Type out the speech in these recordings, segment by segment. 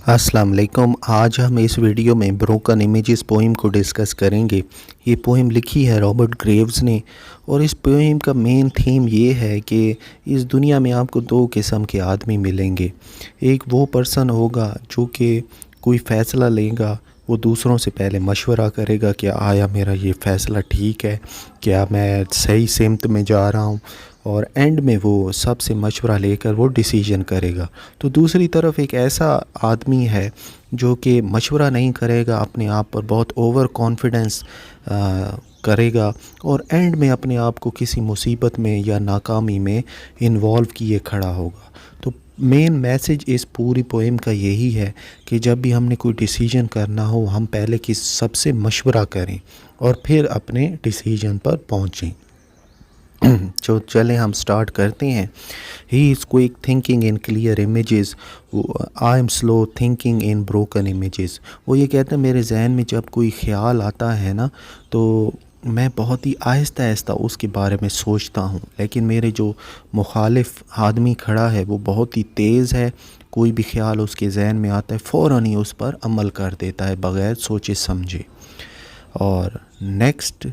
अस्सलाम वालेकुम। आज हम इस वीडियो में ब्रोकन इमेजेस पोइम को डिस्कस करेंगे। ये पोइम लिखी है रॉबर्ट ग्रेव्स ने और इस पोइम का मेन थीम ये है कि इस दुनिया में आपको दो किस्म के आदमी मिलेंगे। एक वो पर्सन होगा जो कि कोई फ़ैसला लेगा, वो दूसरों से पहले मशवरा करेगा कि आया मेरा ये फ़ैसला ठीक है, क्या मैं सही सिमत में जा रहा हूँ, और एंड में वो सबसे मशवरा लेकर वो डिसीजन करेगा। तो दूसरी तरफ एक ऐसा आदमी है जो कि मशवरा नहीं करेगा, अपने आप पर बहुत ओवर कॉन्फिडेंस करेगा और एंड में अपने आप को किसी मुसीबत में या नाकामी में इन्वॉल्व किए खड़ा होगा। तो मेन मैसेज इस पूरी पोएम का यही है कि जब भी हमने कोई डिसीजन करना हो, हम पहले किस सबसे मशवरा करें और फिर अपने डिसीजन पर पहुँचें। तो चलें हम स्टार्ट करते हैं। He is quick thinking in clear images, I am slow thinking in broken images. वो ये कहते हैं मेरे जहन में जब कोई ख्याल आता है ना, तो मैं बहुत ही आहिस्ता आहिस्ता उसके बारे में सोचता हूँ, लेकिन मेरे जो मुखालिफ आदमी खड़ा है वो बहुत ही तेज़ है। कोई भी ख्याल उसके जहन में आता है फ़ौरन ही उस पर अमल कर देता है बग़ैर सोचे समझे। और नेक्स्ट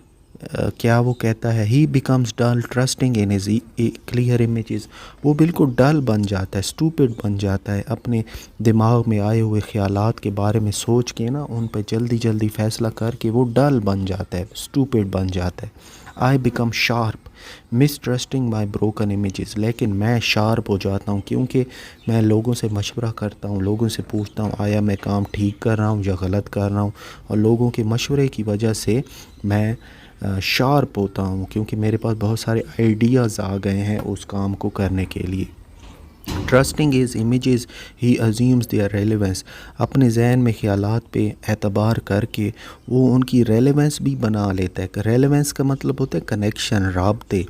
क्या वो कहता है, he becomes dull trusting in his clear images. वो बिल्कुल डल बन जाता है, स्टूपिड बन जाता है, अपने दिमाग में आए हुए ख्यालात के बारे में सोच के ना उन पर जल्दी जल्दी फ़ैसला करके वो डल बन जाता है, स्टूपिड बन जाता है। I become sharp miss trusting my broken images. लेकिन मैं शार्प हो जाता हूँ क्योंकि मैं लोगों से मशवरा करता हूँ, लोगों से पूछता हूँ आया मैं काम ठीक कर रहा हूँ या गलत कर रहा हूँ, और लोगों के मशवरे की वजह से मैं शार्प होता हूँ क्योंकि मेरे पास बहुत सारे आइडियाज़ आ गए हैं उस काम को करने के लिए। Trusting is images he assumes their relevance. अपने जहन में ख़यालात पे एतबार करके वो उनकी रेलेवेंस भी बना लेता है। रेलेवेंस का मतलब होता है कनेक्शन, राब्ते।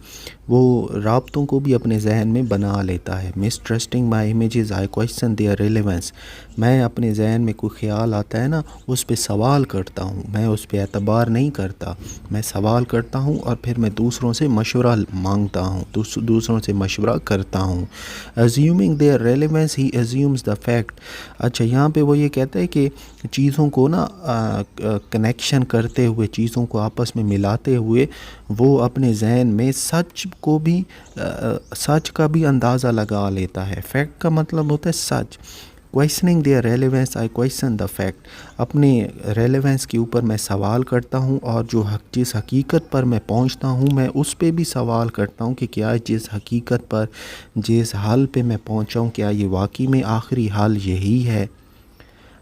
वो राब्तों को भी अपने जहन में बना लेता है। Mistrusting my images I question their relevance. मैं अपने जहन में कोई ख्याल आता है ना, उस पर सवाल करता हूँ, मैं उस पर एतबार नहीं करता, मैं सवाल करता हूँ और फिर मैं दूसरों से मशवरा मांगता हूँ, दूसरों से मशवरा करता हूँ। Assuming their relevance he assumes the fact. अच्छा, यहाँ पे वो ये कहता है कि चीज़ों को ना कनेक्शन करते हुए, चीज़ों को आपस में मिलाते हुए वो अपने जहन में सच का भी अंदाज़ा लगा लेता है। फैक्ट का मतलब होता है सच। Questioning their relevance I question the fact. अपने रेलेवेंस के ऊपर मैं सवाल करता हूँ और जिस हकीकत पर मैं पहुँचता हूँ मैं उस पे भी सवाल करता हूँ कि क्या जिस हकीकत पर, जिस हल पे मैं पहुँचा हूँ, क्या ये वाकई में आखिरी हल यही है।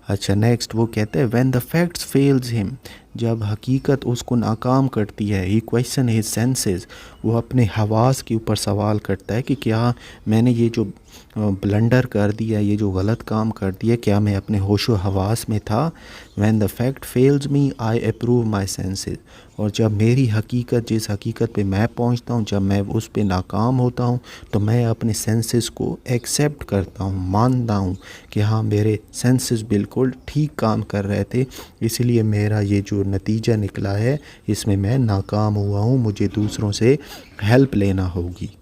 अच्छा, नेक्स्ट वो कहते हैं when the facts fails him. जब हकीकत उसको नाकाम करती है, ही क्वेश्चन हिज सेंसेस। वो अपने हवास के ऊपर सवाल करता है कि क्या मैंने ये जो ब्लंडर कर दिया, ये जो गलत काम कर दिया, क्या मैं अपने होशो हवास में था। When the fact fails me I approve my senses. और जब मेरी हकीकत, जिस हकीकत पे मैं पहुंचता हूं, जब मैं उस पे नाकाम होता हूं, तो मैं अपने सेंसेस को एक्सेप्ट करता हूं, मानता हूं कि हाँ मेरे सेंसेस बिल्कुल ठीक काम कर रहे थे, इसलिए मेरा ये जो नतीजा निकला है इसमें मैं नाकाम हुआ हूँ, मुझे दूसरों से हेल्प लेना होगी।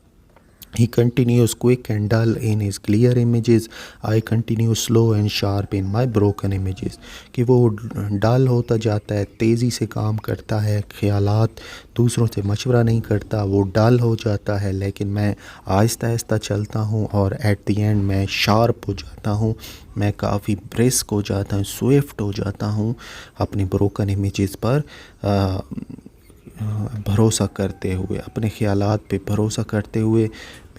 He continues quick and dull in his clear images. I continue slow and sharp in my broken images. कि वो डल होता जाता है, तेज़ी से काम करता है, ख्यालात दूसरों से मशवरा नहीं करता, वो डल हो जाता है, लेकिन मैं आहिस्ता आहिस्ता चलता हूँ और एट द एंड मैं शार्प हो जाता हूँ, मैं काफ़ी ब्रिस्क हो जाता हूँ, स्विफ्ट हो जाता हूँ अपनी ब्रोकन इमेजेस पर भरोसा करते हुए, अपने ख़यालात पे भरोसा करते हुए।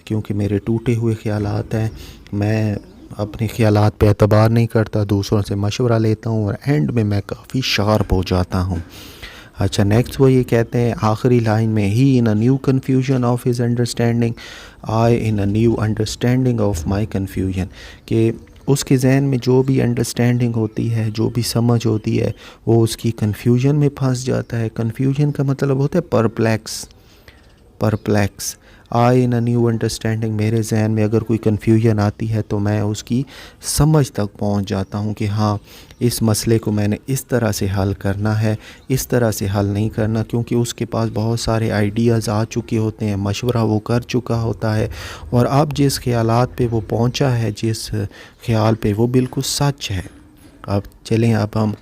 क्योंकि मेरे टूटे हुए ख़यालात हैं, मैं अपने ख़यालात पे एतबार नहीं करता, दूसरों से मशवरा लेता हूँ और एंड में मैं काफ़ी शार्प हो जाता हूँ। अच्छा, नेक्स्ट वो ये कहते हैं आखिरी लाइन में, he in a new confusion of his understanding, I in a new understanding of my confusion. कि उसके जहन में जो भी अंडरस्टैंडिंग होती है, जो भी समझ होती है, वो उसकी कन्फ्यूजन में फंस जाता है। कन्फ्यूजन का मतलब होता है परप्लेक्स। آئے نا نیو انڈرسٹینڈنگ میرے ذہن میں اگر کوئی کنفیوژن آتی ہے تو میں اس کی سمجھ تک پہنچ جاتا ہوں کہ ہاں اس مسئلے کو میں نے اس طرح سے حل کرنا ہے، اس طرح سے حل نہیں کرنا، کیونکہ اس کے پاس بہت سارے آئیڈیاز آ چکے ہوتے ہیں، مشورہ وہ کر چکا ہوتا ہے، اور اب جس خیالات پہ وہ پہنچا ہے، جس خیال پہ، وہ بالکل سچ ہے۔ اب چلیں، اب ہم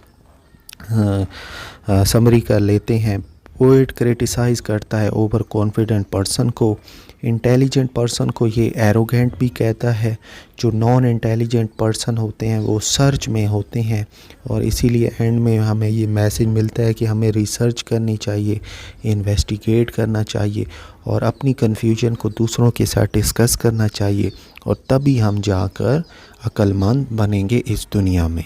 سمری کر لیتے ہیں۔ پوئٹ کرٹیسائز کرتا ہے اوور کانفیڈنٹ پرسن کو، انٹیلیجنٹ پرسن کو یہ ایروگینٹ بھی کہتا ہے، جو نان انٹیلیجنٹ پرسن ہوتے ہیں وہ سرچ میں ہوتے ہیں، اور اسی لیے اینڈ میں ہمیں یہ میسج ملتا ہے کہ ہمیں ریسرچ کرنی چاہیے، انویسٹیگیٹ کرنا چاہیے، اور اپنی کنفیوژن کو دوسروں کے ساتھ ڈسکس کرنا چاہیے، اور تبھی ہم جا کر عقل مند بنیں گے اس دنیا میں۔